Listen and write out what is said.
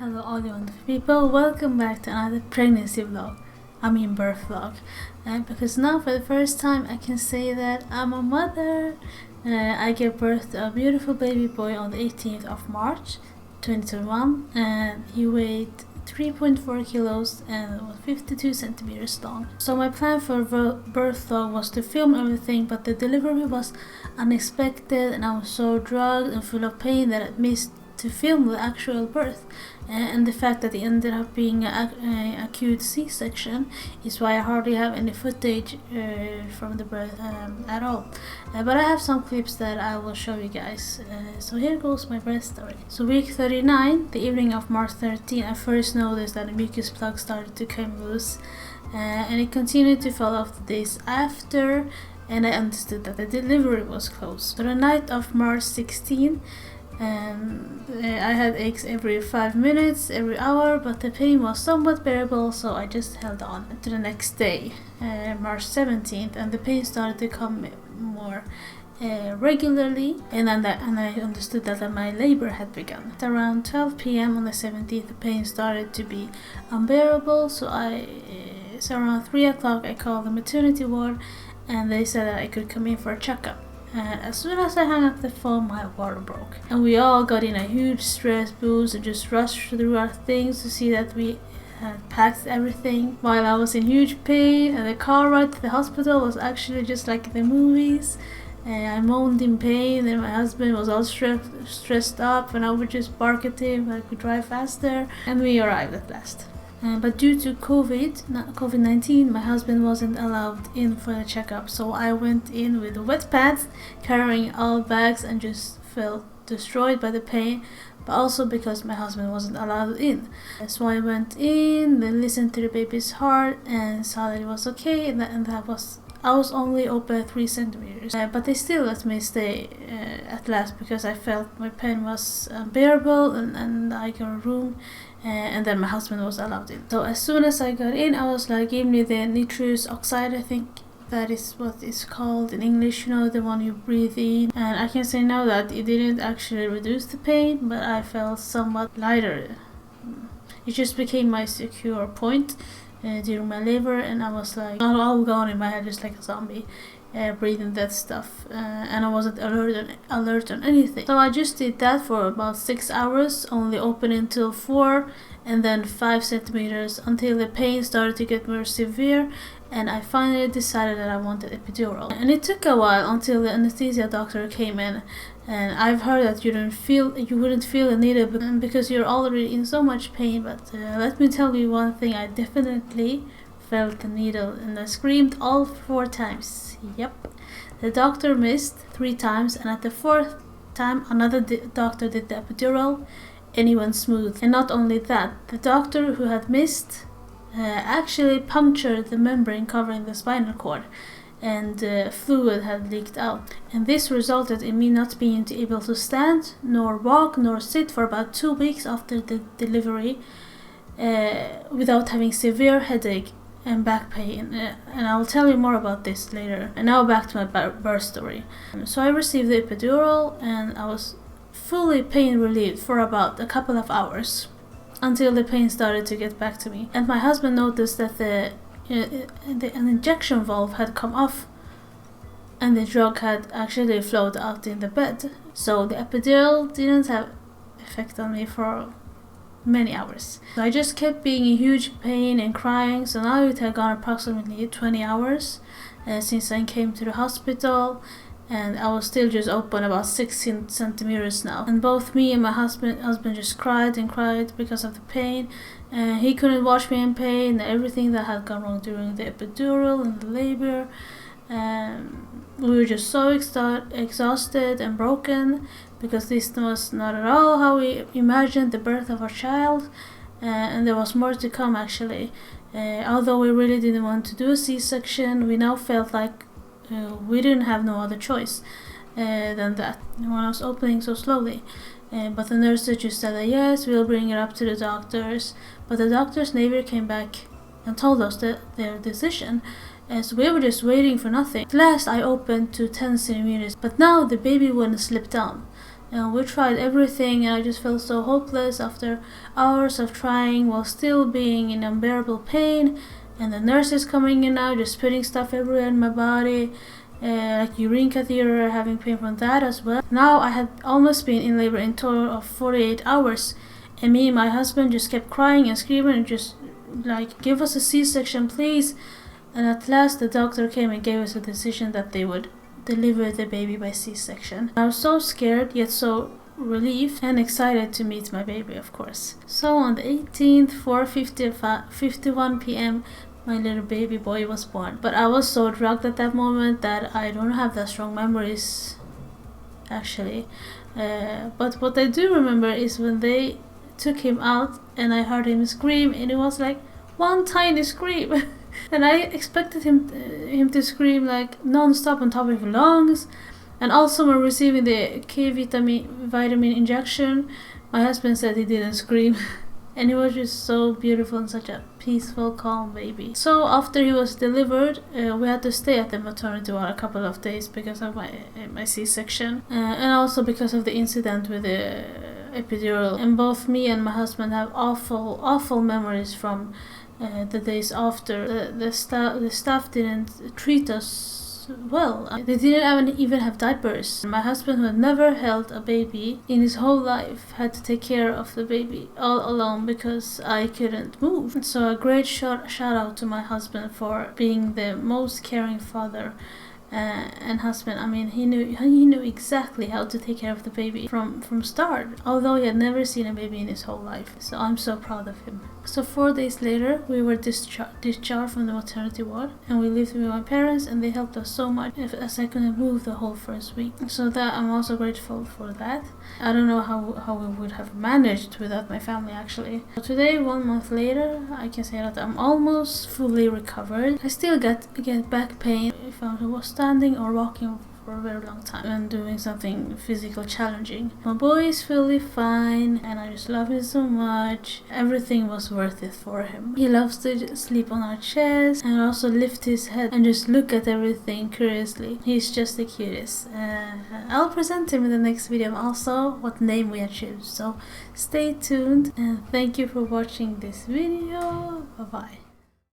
Hello all you wonderful people, welcome back to another pregnancy vlog. Birth vlog. Because now for the first time I can say that I'm a mother. I gave birth to a beautiful baby boy on the 18th of March 2021 and he weighed 3.4 kilos and was 52 centimeters long. So my plan for birth vlog was to film everything, but the delivery was unexpected and I was so drugged and full of pain that I missed to film the actual birth, and the fact that it ended up being an acute C-section is why I hardly have any footage from the birth at all. But I have some clips that I will show you guys. So here goes my birth story. So week 39, the evening of March 13, I first noticed that the mucus plug started to come loose, and it continued to fall off the days after, and I understood that the delivery was close. So the night of March 16, I had aches every 5 minutes, every hour, but the pain was somewhat bearable, so I just held on to the next day, March 17th, and the pain started to come more regularly, and I understood that my labor had begun. At around 12 p.m. on the 17th, the pain started to be unbearable, so around 3 o'clock I called the maternity ward, and they said that I could come in for a checkup. As soon as I hung up the phone, my water broke, and we all got in a huge stress boost and just rushed through our things to see that we had packed everything. While I was in huge pain, and the car ride to the hospital was actually just like the movies. I moaned in pain, and my husband was all stressed up, and I would just bark at him I could drive faster, and we arrived at last. But due to COVID-19, my husband wasn't allowed in for the checkup, so I went in with wet pants, carrying all bags, and just felt destroyed by the pain, but also because my husband wasn't allowed in. So I went in, then listened to the baby's heart, and saw that it was okay, and I was only open 3 centimeters, but they still let me stay at last because I felt my pain was unbearable, and I got a room, and then my husband was allowed in. So as soon as I got in, I was like, give me the nitrous oxide, I think that is what it's called in English, you know, the one you breathe in. And I can say now that it didn't actually reduce the pain, but I felt somewhat lighter. It just became my secure point during my labor, and I was like all gone in my head, just like a zombie, breathing that stuff, and I wasn't alert on anything. So I just did that for about 6 hours, only open until 4 and then 5 centimeters until the pain started to get more severe, and I finally decided that I wanted epidural. And it took a while until the anesthesia doctor came in, and I've heard that you wouldn't feel the needle because you're already in so much pain, but let me tell you one thing, I definitely felt the needle and I screamed all 4 times. Yep. The doctor missed 3 times, and at the 4th time another doctor did the epidural, and it went smooth. And not only that, the doctor who had missed actually punctured the membrane covering the spinal cord, and fluid had leaked out, and this resulted in me not being able to stand, nor walk, nor sit for about 2 weeks after the delivery, without having severe headache and back pain, and I'll tell you more about this later. And now back to my birth story. So I received the epidural, and I was fully pain relieved for about a couple of hours until the pain started to get back to me, and my husband noticed that an injection valve had come off and the drug had actually flowed out in the bed. So the epidural didn't have effect on me for many hours. So I just kept being in huge pain and crying. So now it had gone approximately 20 hours since I came to the hospital, and I was still just open about 16 centimeters now. And both me and my husband just cried and cried because of the pain. He couldn't watch me in pain, and everything that had gone wrong during the epidural and the labor. We were just so exhausted and broken because this was not at all how we imagined the birth of our child, and there was more to come actually. Although we really didn't want to do a C-section, we now felt like we didn't have no other choice than that when I was opening so slowly. But the nurses just said that yes, we'll bring it up to the doctors, but the doctors never came back and told us their decision. So we were just waiting for nothing. At last I opened to 10 centimeters, but now the baby wouldn't slip down. And we tried everything, and I just felt so hopeless after hours of trying while still being in unbearable pain. And the nurses coming in now, just putting stuff everywhere in my body, like urine catheter, having pain from that as well. Now I had almost been in labor in total of 48 hours, and me and my husband just kept crying and screaming and just like, give us a C-section please. And at last the doctor came and gave us a decision that they would deliver the baby by C-section. I was so scared yet so relieved and excited to meet my baby, of course. So on the 18th, 4:51 p.m. my little baby boy was born. But I was so drugged at that moment that I don't have that strong memories actually. But what I do remember is when they took him out and I heard him scream, and it was like one tiny scream. And I expected him to scream like non-stop on top of his lungs. And also when receiving the vitamin injection, my husband said he didn't scream. And he was just so beautiful and such a peaceful, calm baby. So after he was delivered, we had to stay at the maternity ward a couple of days because of my C-section, and also because of the incident with the epidural. And both me and my husband have awful memories from the days after. The staff didn't treat us well. They didn't even have diapers. My husband, who had never held a baby in his whole life, had to take care of the baby all alone because I couldn't move. So a great shout out to my husband for being the most caring father and husband. I mean, he knew exactly how to take care of the baby from start, although he had never seen a baby in his whole life. So I'm so proud of him. So 4 days later, we were discharged from the maternity ward, and we lived with my parents, and they helped us so much as I couldn't move the whole first week. So that I'm also grateful for that. I don't know how we would have managed without my family actually. So today, 1 month later, I can say that I'm almost fully recovered. I still get back pain if I was standing or walking for a very long time and doing something physical challenging. My boy is fully fine, and I just love him so much. Everything was worth it for him. He loves to sleep on our chest and also lift his head and just look at everything curiously. He's just the cutest. I'll present him in the next video also what name we choose. So stay tuned, and thank you for watching this video. Bye bye.